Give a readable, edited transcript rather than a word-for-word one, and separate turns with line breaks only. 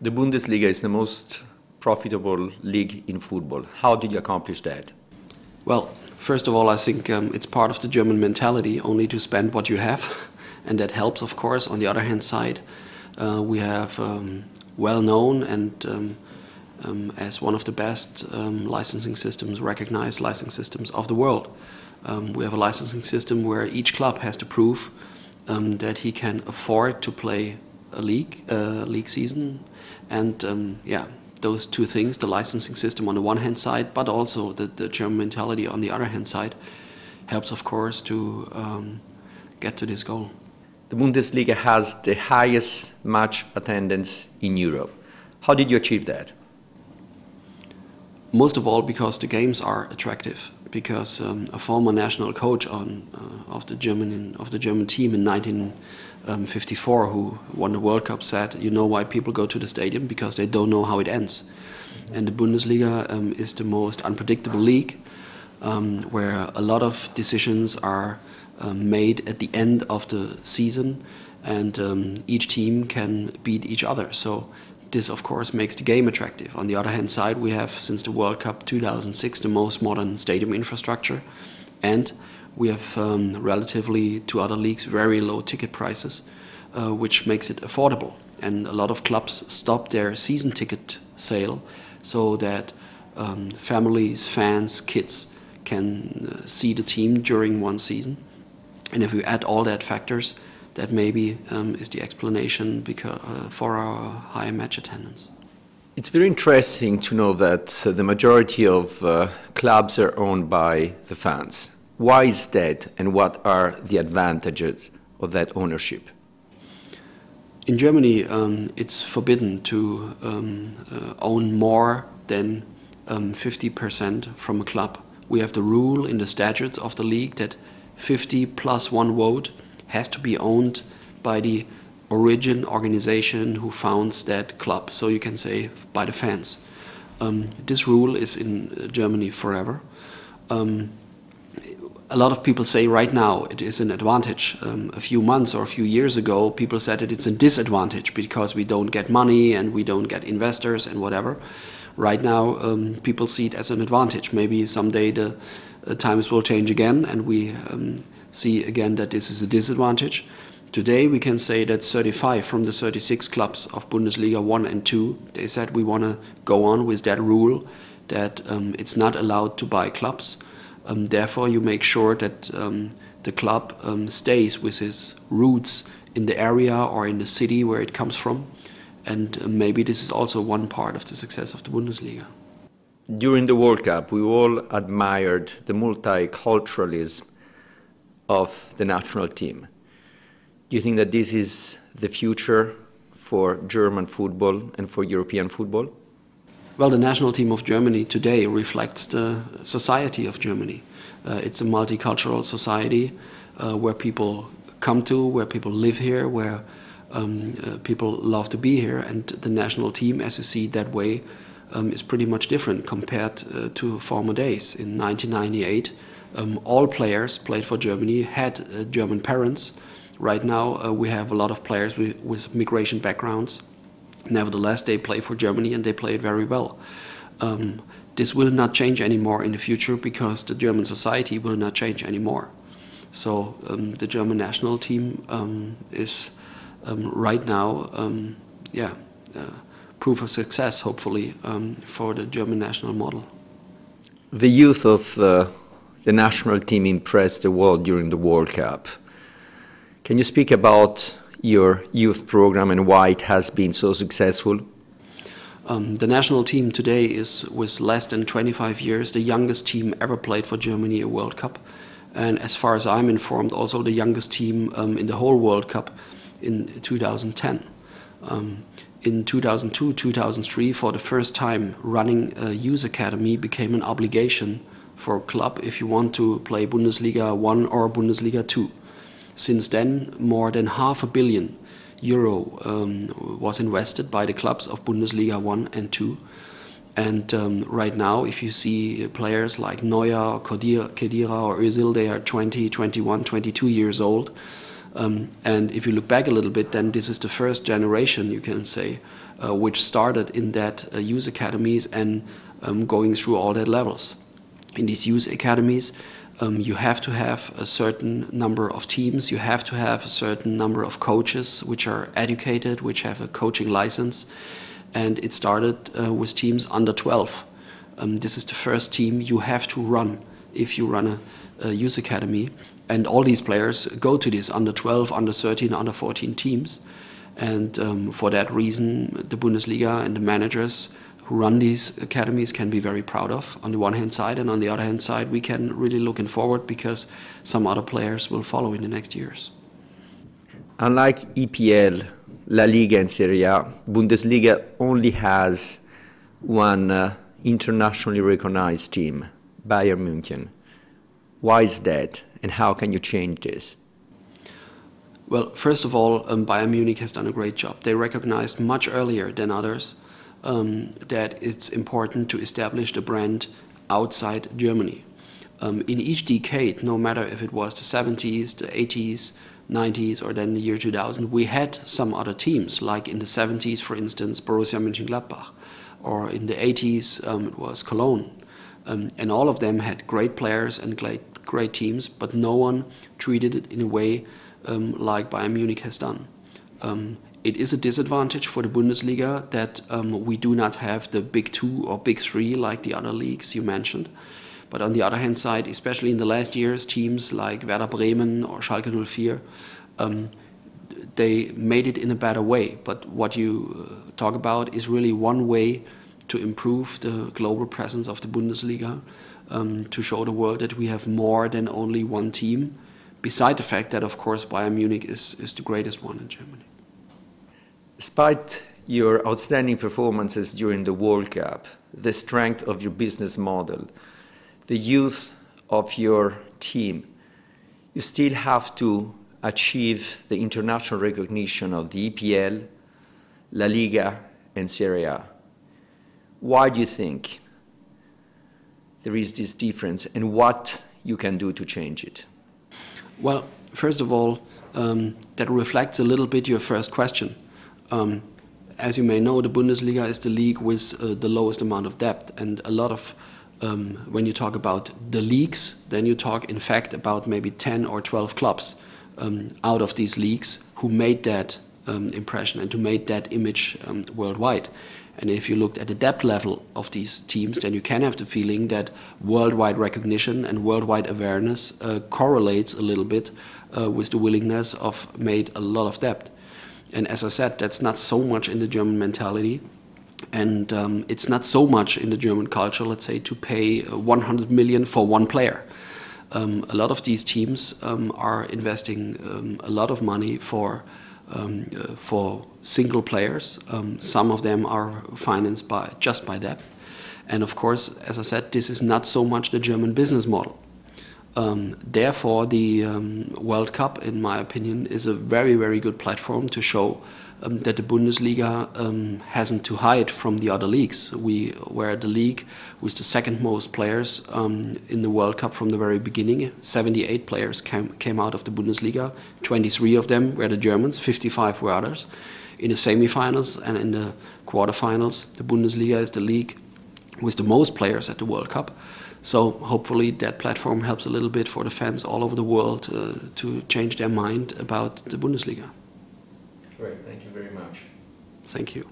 The Bundesliga is the most profitable league in football. How did you accomplish that?
Well, first of all, I think it's part of the German mentality only to spend what you have, and that helps, of course. On the other hand side, we have well-known and as one of the best licensing systems, recognized licensing systems of the world. We have a licensing system where each club has to prove that he can afford to play a league season, and those two things, the licensing system on the one hand side, but also the German mentality on the other hand side, helps, of course, to get to this goal.
The Bundesliga has the highest match attendance in Europe. How did you achieve that?
Most of all because the games are attractive. Because a former national coach of the German team in 1954, who won the World Cup, said, "You know why people go to the stadium? Because they don't know how it ends." And the Bundesliga is the most unpredictable league, where a lot of decisions are made at the end of the season, and each team can beat each other. So this, of course, makes the game attractive. On the other hand side, we have, since the World Cup 2006, the most modern stadium infrastructure, and we have, relatively to other leagues, very low ticket prices, which makes it affordable. And a lot of clubs stop their season ticket sale so that families, fans, kids can see the team during one season. And if you add all that factors, that maybe is the explanation for our high match attendance.
It's very interesting to know that the majority of clubs are owned by the fans. Why is that, and what are the advantages of that ownership?
In Germany, it's forbidden to own more than 50% from a club. We have the rule in the statutes of the league that 50 plus one vote has to be owned by the origin organization who founds that club. So you can say by the fans. This rule is in Germany forever. A lot of people say right now it is an advantage. A few months or a few years ago, people said that it's a disadvantage because we don't get money and we don't get investors and whatever. Right now, people see it as an advantage. Maybe someday the times will change again and we see again that this is a disadvantage. Today we can say that 35 from the 36 clubs of Bundesliga 1 and 2, they said we want to go on with that rule that it's not allowed to buy clubs. Therefore you make sure that the club stays with his roots in the area or in the city where it comes from. And maybe this is also one part of the success of the Bundesliga.
During the World Cup, we all admired the multiculturalism of the national team. Do you think that this is the future for German football and for European football?
Well, the national team of Germany today reflects the society of Germany. It's a multicultural society where people come to, where people live here, where people love to be here, and the national team, as you see that way, is pretty much different compared to former days. In 1998, all players played for Germany, had German parents. Right now we have a lot of players with migration backgrounds. Nevertheless, they play for Germany and they play it very well. This will not change anymore in the future because the German society will not change anymore. So the German national team is right now proof of success, hopefully, for the German national model.
The youth of the national team impressed the world during the World Cup. Can you speak about your youth program and why it has been so successful?
The national team today is, with less than 25 years, the youngest team ever played for Germany a World Cup. And as far as I'm informed, also the youngest team in the whole World Cup in 2010. In 2002, 2003, for the first time, running a youth academy became an obligation for a club if you want to play Bundesliga 1 or Bundesliga 2. Since then, more than €500 million was invested by the clubs of Bundesliga 1 and 2. And right now, if you see players like Neuer, Khedira or Özil, they are 20, 21, 22 years old. And if you look back a little bit, then this is the first generation, you can say, which started in that youth academies and going through all their levels. In these youth academies, you have to have a certain number of teams, you have to have a certain number of coaches which are educated, which have a coaching license, and it started with teams under 12. This is the first team you have to run if you run a youth academy, and all these players go to these under 12, under 13, under 14 teams, and for that reason the Bundesliga and the managers who run these academies can be very proud of on the one hand side, and on the other hand side we can really looking forward because some other players will follow in the next years.
Unlike EPL, La Liga and Serie A, Bundesliga only has one internationally recognized team, Bayern München. Why is that, and how can you change this?
Well, first of all, Bayern Munich has done a great job. They recognized much earlier than others that it's important to establish the brand outside Germany. In each decade, no matter if it was the 70s, the 80s, 90s, or then the year 2000, we had some other teams, like in the 70s, for instance, Borussia Mönchengladbach, or in the 80s, it was Cologne. And all of them had great players and great teams, but no one treated it in a way like Bayern Munich has done. It is a disadvantage for the Bundesliga that we do not have the big two or big three like the other leagues you mentioned. But on the other hand side, especially in the last years, teams like Werder Bremen or Schalke 04, they made it in a better way. But what you talk about is really one way to improve the global presence of the Bundesliga, to show the world that we have more than only one team, beside the fact that, of course, Bayern Munich is the greatest one in Germany.
Despite your outstanding performances during the World Cup, the strength of your business model, the youth of your team, you still have to achieve the international recognition of the EPL, La Liga and Serie A. Why do you think there is this difference, and what you can do to change it?
Well, first of all, that reflects a little bit your first question. As you may know, the Bundesliga is the league with the lowest amount of debt, and a lot of when you talk about the leagues, then you talk in fact about maybe 10 or 12 clubs out of these leagues who made that impression and who made that image worldwide. And if you looked at the debt level of these teams, then you can have the feeling that worldwide recognition and worldwide awareness correlates a little bit with the willingness of made a lot of debt. And as I said, that's not so much in the German mentality, and it's not so much in the German culture, let's say, to pay 100 million for one player. A lot of these teams are investing a lot of money for single players. Some of them are financed just by debt. And of course, as I said, this is not so much the German business model. Therefore, the World Cup, in my opinion, is a very, very good platform to show that the Bundesliga hasn't to hide from the other leagues. We were the league with the second most players in the World Cup from the very beginning. 78 players came out of the Bundesliga. 23 of them were the Germans, 55 were others. In the semifinals and in the quarterfinals, the Bundesliga is the league with the most players at the World Cup. So hopefully that platform helps a little bit for the fans all over the world to change their mind about the Bundesliga.
Great, thank you very much.
Thank you.